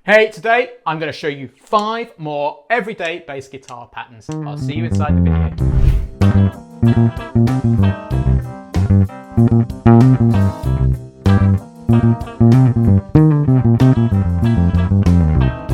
Hey, today I'm going to show you 5 more everyday bass guitar patterns. I'll see you inside the video.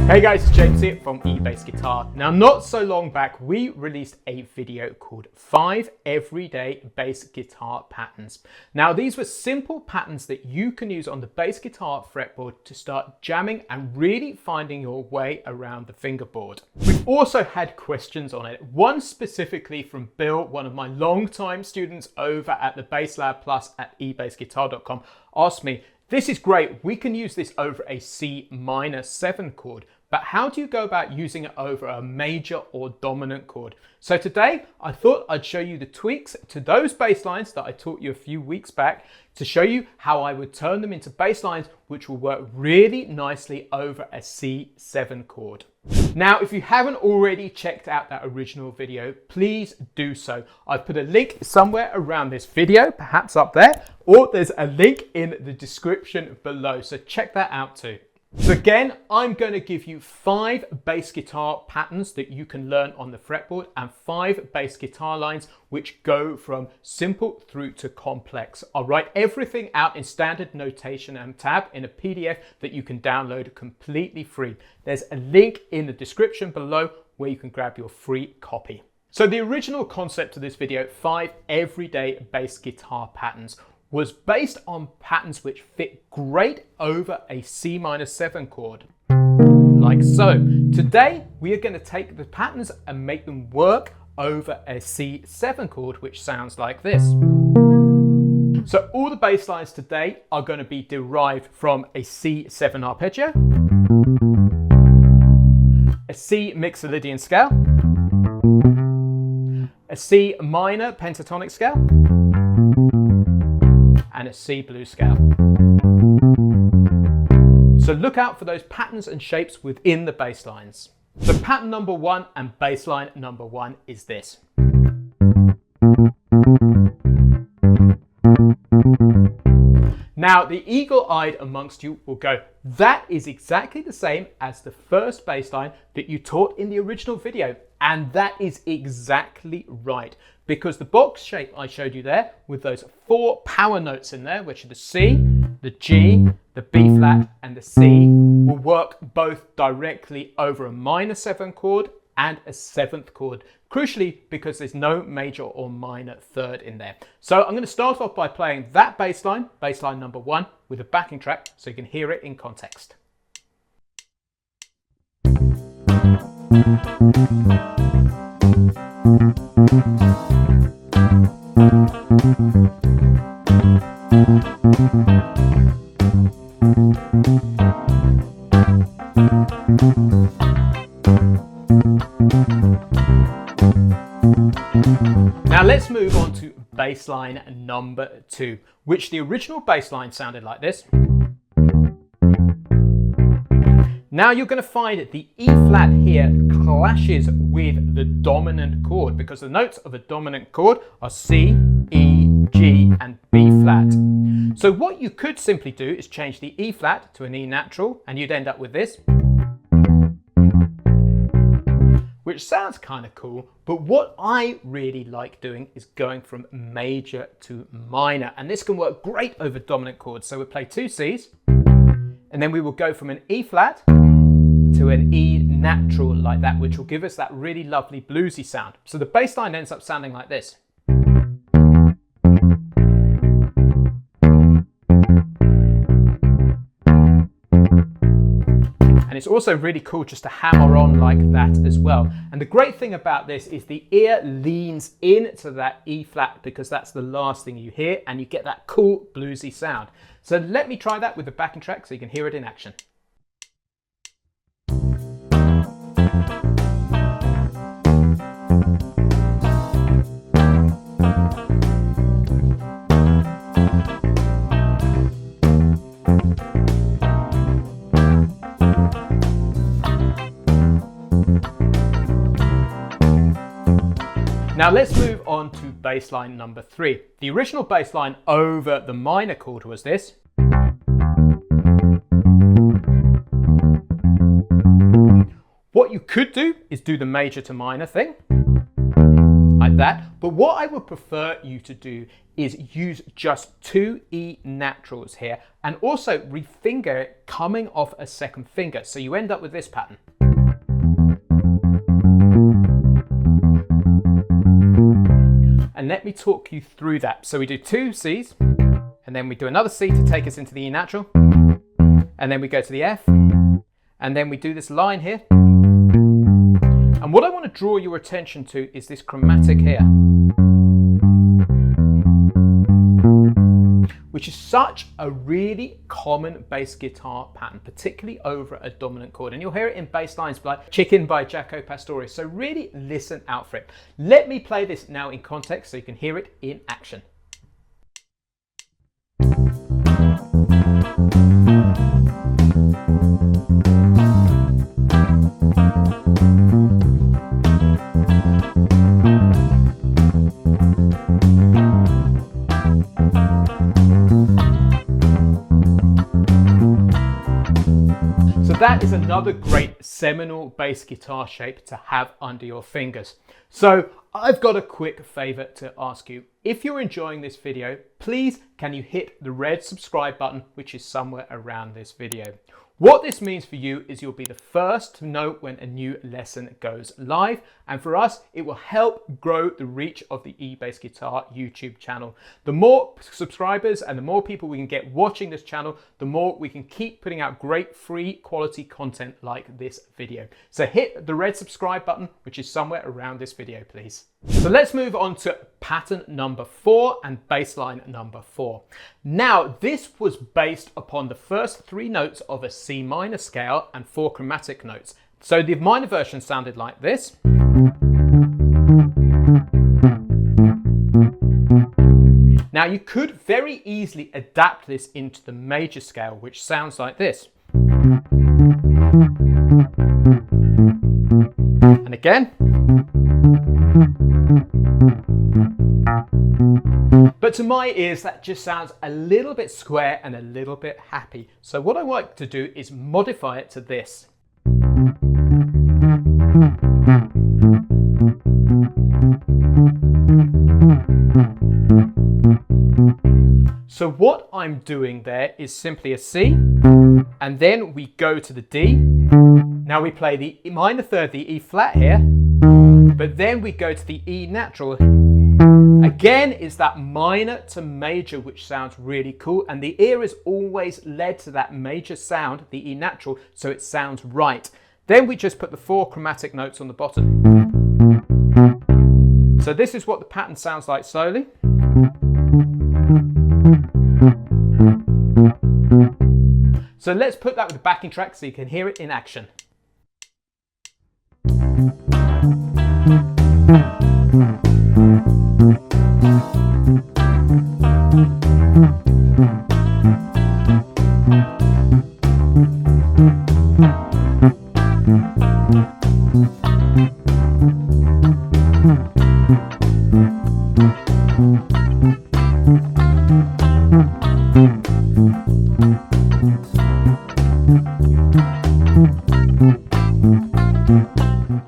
Hey guys, it's James here from eBassGuitar. Now, not so long back, we released a video called 5 Everyday Bass Guitar Patterns. Now, these were simple patterns that you can use on the bass guitar fretboard to start jamming and really finding your way around the fingerboard. We've also had questions on it. One specifically from Bill, one of my longtime students over at the Bass Lab Plus at eBassGuitar.com, asked me, "This is great, we can use this over a C minor 7 chord, but how do you go about using it over a major or dominant chord?" So today I thought I'd show you the tweaks to those bass lines that I taught you a few weeks back to show you how I would turn them into bass lines which will work really nicely over a C7 chord. Now, if you haven't already checked out that original video, please do so. I've put a link somewhere around this video, perhaps up there, or there's a link in the description below, so check that out too. So again, I'm going to give you 5 bass guitar patterns that you can learn on the fretboard and 5 bass guitar lines which go from simple through to complex. I'll write everything out in standard notation and tab in a PDF that you can download completely free. There's a link in the description below where you can grab your free copy. So the original concept of this video, 5 everyday bass guitar patterns, was based on patterns which fit great over a C minor 7 chord, like so. Today, we are going to take the patterns and make them work over a C7 chord, which sounds like this. So all the bass lines today are going to be derived from a C7 arpeggio, a C mixolydian scale, a C minor pentatonic scale, and a C blues scale. So look out for those patterns and shapes within the bass lines. So pattern number 1 and bass line number 1 is this. Now, the eagle-eyed amongst you will go, that is exactly the same as the first bass line that you taught in the original video. And that is exactly right, because the box shape I showed you there with those 4 power notes in there, which are the C, the G, the B flat, and the C, will work both directly over a minor 7 chord and a 7th chord, crucially because there's no major or minor 3rd in there. So I'm going to start off by playing that bass line number 1, with a backing track so you can hear it in context. Now let's move on to bass line number 2, which the original bass line sounded like this. Now you're going to find the E flat here clashes with the dominant chord because the notes of a dominant chord are C, E, G, and B flat. So what you could simply do is change the E flat to an E natural and you'd end up with this, which sounds kind of cool, but what I really like doing is going from major to minor, and this can work great over dominant chords. So we'll play 2 Cs, and then we will go from an E flat to an E natural like that, which will give us that really lovely bluesy sound. So the bass line ends up sounding like this. And it's also really cool just to hammer on like that as well. And the great thing about this is the ear leans into that E flat because that's the last thing you hear, and you get that cool bluesy sound. So let me try that with the backing track so you can hear it in action. Now let's move on to bass line number 3. The original bass line over the minor chord was this. What you could do is do the major to minor thing, like that. But what I would prefer you to do is use just 2 E naturals here and also refinger it coming off a second finger. So you end up with this pattern. And let me talk you through that. So we do 2 C's, and then we do another C to take us into the E natural, and then we go to the F, and then we do this line here. And what I want to draw your attention to is this chromatic here, which is such a really common bass guitar pattern, particularly over a dominant chord. And you'll hear it in bass lines like Chicken by Jaco Pastorius. So really listen out for it. Let me play this now in context so you can hear it in action. That is another great seminal bass guitar shape to have under your fingers. So I've got a quick favor to ask you. If you're enjoying this video, please can you hit the red subscribe button, which is somewhere around this video. What this means for you is you'll be the first to know when a new lesson goes live. And for us, it will help grow the reach of the eBassGuitar YouTube channel. The more subscribers and the more people we can get watching this channel, the more we can keep putting out great free quality content like this video. So hit the red subscribe button, which is somewhere around this video, please. So let's move on to pattern number 4 and bass line number 4. Now, this was based upon the first 3 notes of a C minor scale and 4 chromatic notes. So the minor version sounded like this. Now you could very easily adapt this into the major scale, which sounds like this. And again. But to my ears, that just sounds a little bit square and a little bit happy. So what I like to do is modify it to this. So what I'm doing there is simply a C, and then we go to the D. Now we play the minor third, the E flat here, but then we go to the E natural. Again, is that minor to major, which sounds really cool, and the ear is always led to that major sound, the E natural, so it sounds right. Then we just put the 4 chromatic notes on the bottom. So this is what the pattern sounds like slowly. So let's put that with the backing track so you can hear it in action.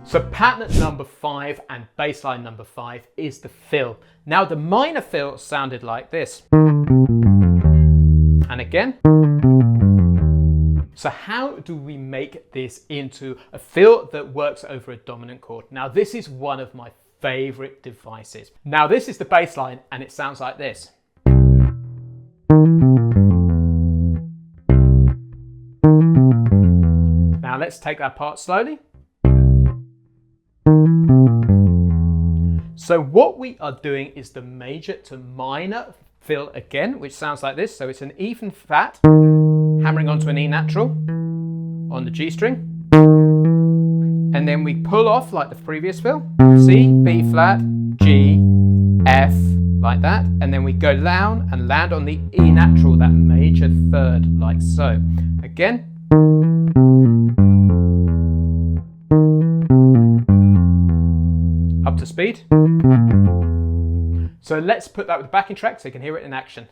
So pattern number 5 and bass line number 5 is the fill. Now the minor fill sounded like this. And again. So how do we make this into a fill that works over a dominant chord? Now this is one of my favorite devices. Now this is the bass line and it sounds like this. Now let's take that part slowly. So what we are doing is the major to minor fill again, which sounds like this. So it's an even flat, hammering onto an E natural on the G string. And then we pull off like the previous fill, C, B flat, G, F, like that. And then we go down and land on the E natural, that major third, like so. Again. Up to speed. So let's put that with the backing track so you can hear it in action.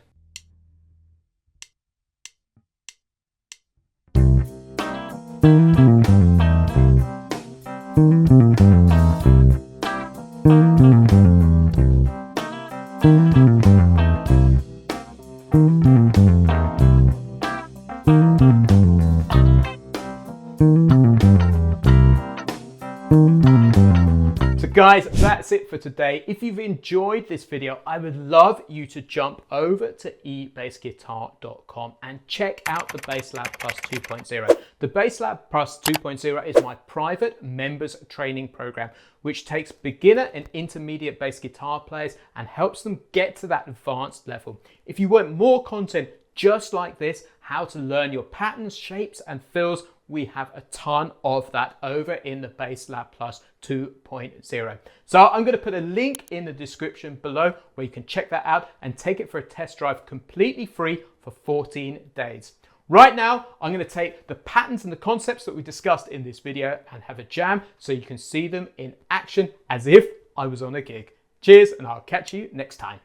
So guys, that's it for today. If you've enjoyed this video, I would love you to jump over to eBassGuitar.com and check out the BassLab Plus 2.0. The BassLab Plus 2.0 is my private members training program, which takes beginner and intermediate bass guitar players and helps them get to that advanced level. If you want more content just like this, how to learn your patterns, shapes and fills, we have a ton of that over in the BassLab Plus 2.0. So I'm going to put a link in the description below where you can check that out and take it for a test drive completely free for 14 days. Right now, I'm going to take the patterns and the concepts that we discussed in this video and have a jam so you can see them in action as if I was on a gig. Cheers, and I'll catch you next time.